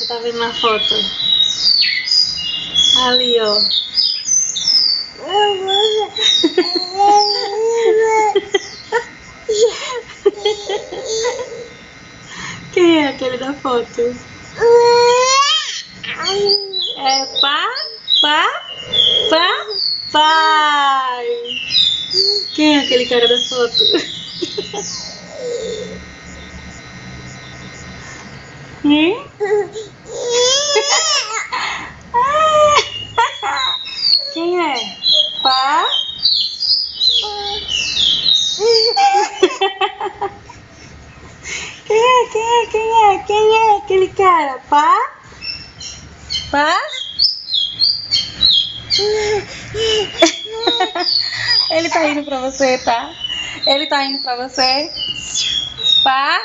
você tá vendo na foto? Ali, ó. Quem é aquele da foto? É pai. Quem é aquele cara da foto? Quem é? Pá? Quem é aquele cara? Pá? Ele tá indo pra você, tá? Ele tá indo pra você. Pá?